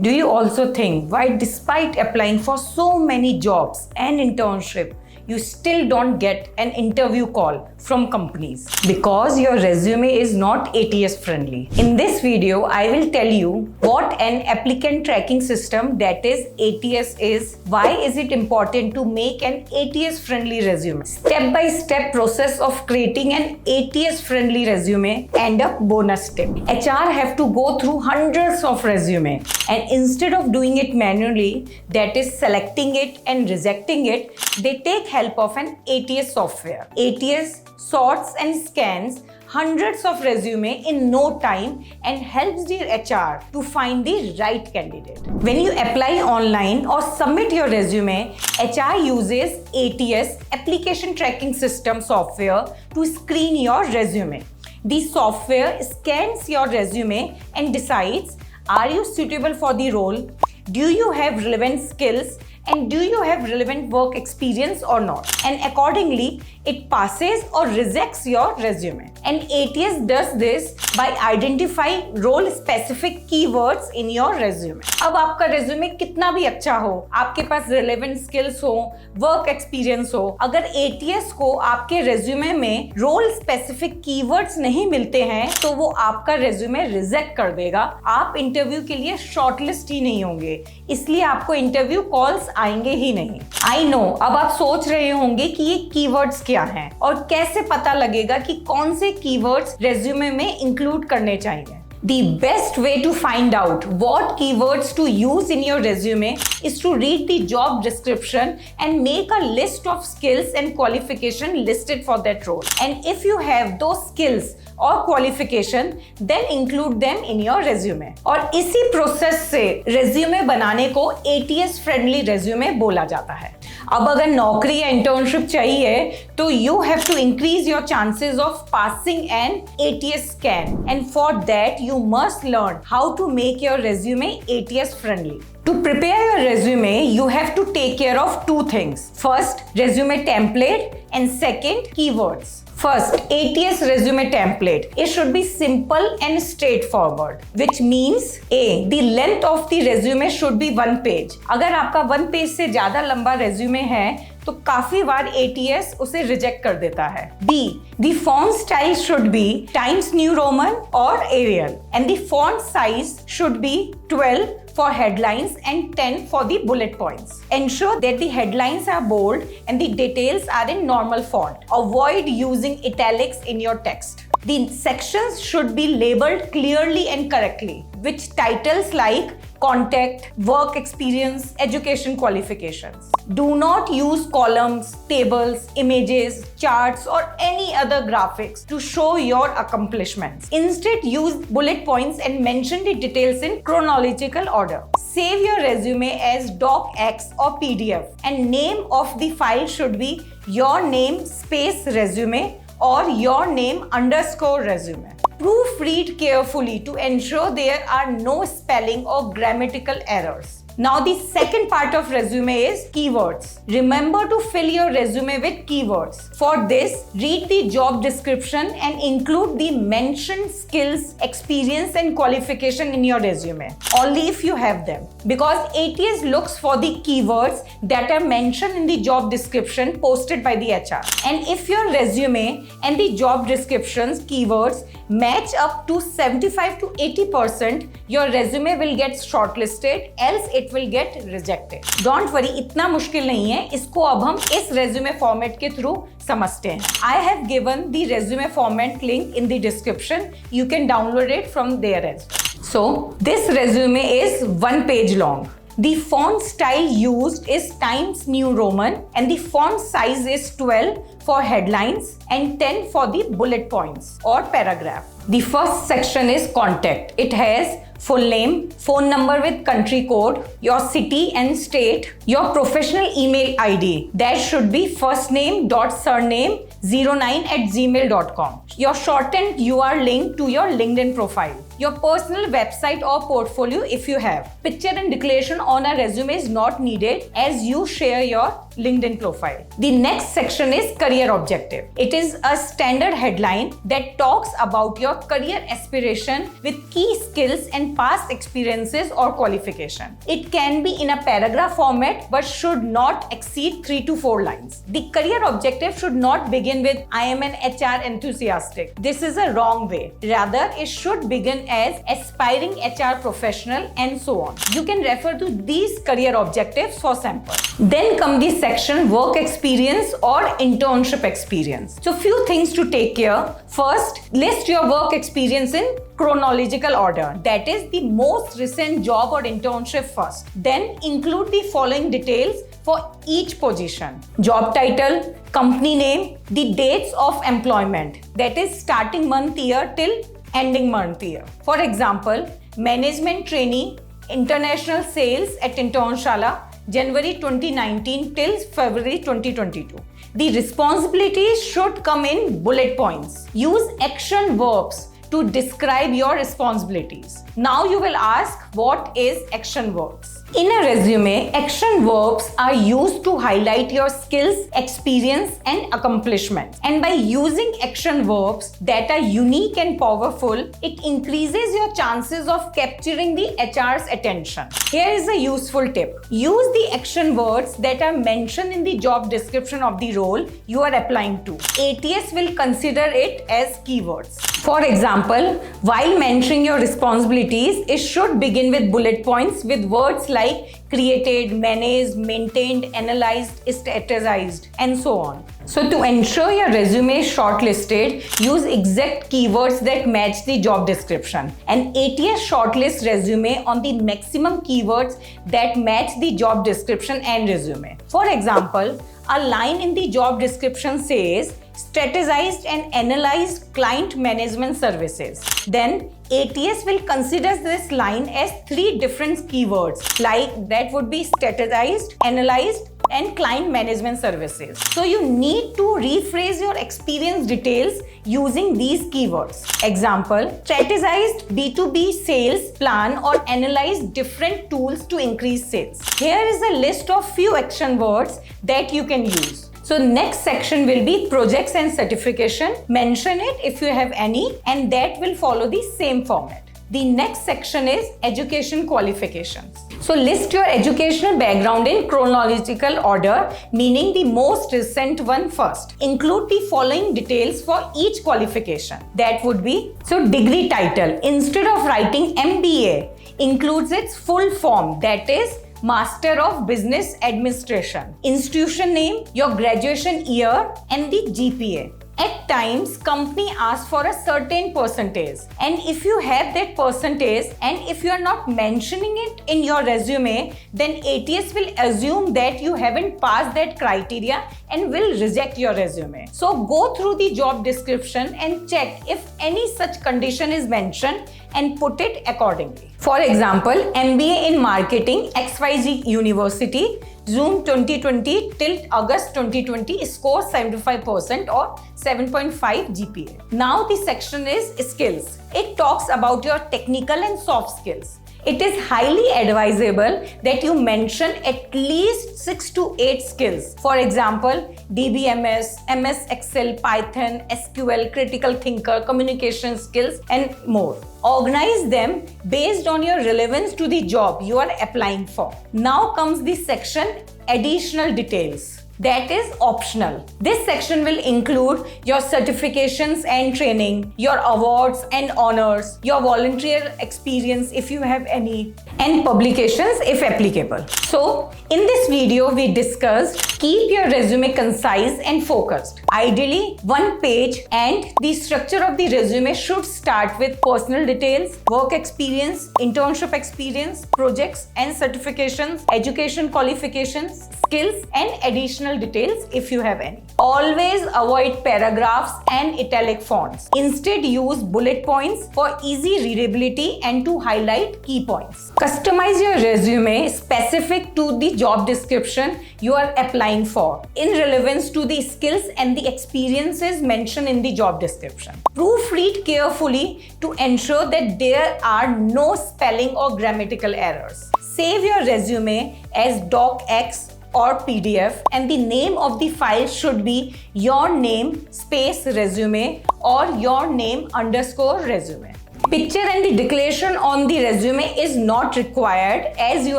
Do you also think why, despite applying for so many jobs and internship, you still don't get an interview call from companies? Because your resume is not ATS friendly. In this video, I will tell you what an applicant tracking system, that is ATS, is, why is it important to make an ATS friendly resume, step-by-step process of creating an ATS friendly resume, and a bonus tip. HR have to go through hundreds of resume, and instead of doing it manually, that is selecting it and rejecting it, they take help of an ATS software. ATS sorts and scans hundreds of resume in no time and helps the HR to find the right candidate. When you apply online or submit your resume, HR uses ATS, application tracking system software, to screen your resume. The software scans your resume and decides, are you suitable for the role? Do you have relevant skills? And do you have relevant work experience or not? And accordingly, it passes or rejects your resume. And ATS does this by identifying role-specific keywords in your resume. अब आपका resume कितना भी अच्छा हो, आपके पास relevant skills हो, work experience हो, अगर ATS को आपके resume में role-specific keywords नहीं मिलते हैं, तो वो आपका resume reject कर देगा. आप interview के लिए shortlist ही नहीं होंगे. इसलिए आपको interview calls आएंगे ही नहीं. I know, अब आप सोच रहे होंगे कि ये keywords क्या हैं और कैसे पता लगेगा कि कौन से keywords resume में include करने चाहिए. The best way to find out what keywords to use in your resume is to read the job description and make a list of skills and qualification listed for that role. And if you have those skills और qualification, then include them in your resume. और इसी process से resume बनाने को ATS friendly resume बोला जाता है. अब अगर नौकरी या internship चाहिए तो you have to increase your chances of passing an ATS scan, and for that you must learn how to make your resume ATS friendly. To prepare your resume, you have to take care of two things. First, resume template, and second, keywords. First, ATS resume template. It should be simple and straightforward, which means A, the length of the resume should be 1 page. अगर आपका 1 page से ज़्यादा लंबा resume है, तो काफी बार ATS उसे reject कर देता है. B, the font style should be Times New Roman or Arial, and the font size should be 12 for headlines and 10 for the bullet points. Ensure that the headlines are bold and the details are in normal font. Avoid using italics in your text. The sections should be labeled clearly and correctly, with titles like contact, work experience, education qualifications. Do not use columns, tables, images, charts, or any other graphics to show your accomplishments. Instead, use bullet points and mention the details in chronological order. Save your resume as docx or PDF, and name of the file should be your name space resume or your name underscore resume. Proofread carefully to ensure there are no spelling or grammatical errors. Now the second part of resume is keywords. Remember to fill your resume with keywords. For this, read the job description and include the mentioned skills, experience and qualification in your resume. Only if you have them. Because ATS looks for the keywords that are mentioned in the job description posted by the HR. And if your resume and the job description's keywords match up to 75 to 80%, your resume will get shortlisted, else it will get rejected. Don't worry, इतना मुश्किल नहीं है. इसको अब हम इस resume format के through समझते हैं. I have given the resume format link in the description. You can download it from there as well. So this resume is 1 page long. The font style used is Times New Roman, and the font size is 12 for headlines and 10 for the bullet points or paragraph. The first section is contact. It has full name, phone number with country code, your city and state, your professional email ID. That should be firstname.surname09@gmail.com. Your shortened UR link to your LinkedIn profile. Your personal website or portfolio if you have. Picture and declaration on a resume is not needed as you share your LinkedIn profile. The next section is career objective. It is a standard headline that talks about your career aspiration with key skills and and past experiences or qualification. It can be in a paragraph format but should not exceed 3 to 4 lines. The career objective should not begin with I am an HR enthusiastic. This is a wrong way. Rather, it should begin as aspiring HR professional and so on. You can refer to these career objectives for sample. Then come the section work experience or internship experience. So few things to take care. First, list your work experience in chronological order. That is the most recent job or internship first. Then include the following details for each position: job title, company name, the dates of employment, that is starting month year till ending month year. For example, management trainee, international sales at Internshala, January 2019 till February 2022. The responsibilities should come in bullet points. Use action verbs to describe your responsibilities. Now you will ask, what is action verbs? In a resume, action verbs are used to highlight your skills, experience, and accomplishments. And by using action verbs that are unique and powerful, it increases your chances of capturing the HR's attention. Here is a useful tip. Use the action words that are mentioned in the job description of the role you are applying to. ATS will consider it as keywords. For example, while mentioning your responsibilities, it should begin with bullet points with words like created, managed, maintained, analyzed, strategized, and so on. So to ensure your resume is shortlisted, use exact keywords that match the job description. An ATS shortlist resume on the maximum keywords that match the job description and resume. For example, a line in the job description says strategized and analyzed client management services. Then ATS will consider this line as 3 different keywords, like that would be strategized, analyzed, and client management services. So you need to rephrase your experience details using these keywords. Example, strategized B2B sales plan or analyzed different tools to increase sales. Here is a list of few action words that you can use. So next section will be projects and certification. Mention it if you have any, and that will follow the same format. The next section is education qualifications. So list your educational background in chronological order, meaning the most recent one first. Include the following details for each qualification. That would be, so degree title, instead of writing MBA, includes its full form, that is Master of Business Administration. Institution name, your graduation year, and the GPA. At times, company asks for a certain percentage, and if you have that percentage and if you are not mentioning it in your resume, then ATS will assume that you haven't passed that criteria and will reject your resume. So go through the job description and check if any such condition is mentioned and put it accordingly. For example, MBA in Marketing, XYZ University, June 2020 till August 2020, score 75% or 7.5 GPA. Now the section is skills. It talks about your technical and soft skills. It is highly advisable that you mention at least 6 to 8 skills. For example, DBMS, MS Excel, Python, SQL, critical thinker, communication skills, and more. Organize them based on your relevance to the job you are applying for. Now comes the section additional details. That is optional. This section will include your certifications and training, your awards and honors, your volunteer experience if you have any, and publications if applicable. So, in this video, we discussed keep your resume concise and focused. Ideally, 1 page, and the structure of the resume should start with personal details, work experience, internship experience, projects and certifications, education qualifications, skills, and additional details if you have any. Always avoid paragraphs and italic fonts. Instead, use bullet points for easy readability and to highlight key points. Customize your resume specific to the job description you are applying for, in relevance to the skills and the experiences mentioned in the job description. Proofread carefully to ensure that there are no spelling or grammatical errors. Save your resume as docx or PDF, and the name of the file should be your name space resume or your name underscore resume. Picture and the declaration on the resume is not required as you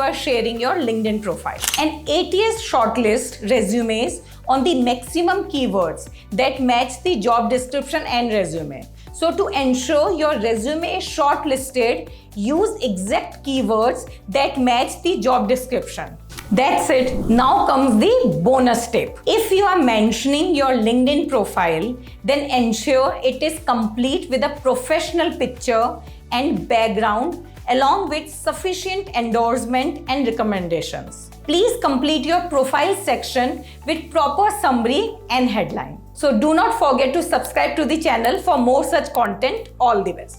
are sharing your LinkedIn profile. And ATS shortlist resumes on the maximum keywords that match the job description and resume. So to ensure your resume is shortlisted, use exact keywords that match the job description. That's it. Now comes the bonus tip. If you are mentioning your LinkedIn profile, then ensure it is complete with a professional picture and background along with sufficient endorsement and recommendations. Please complete your profile section with proper summary and headline. So do not forget to subscribe to the channel for more such content. All the best.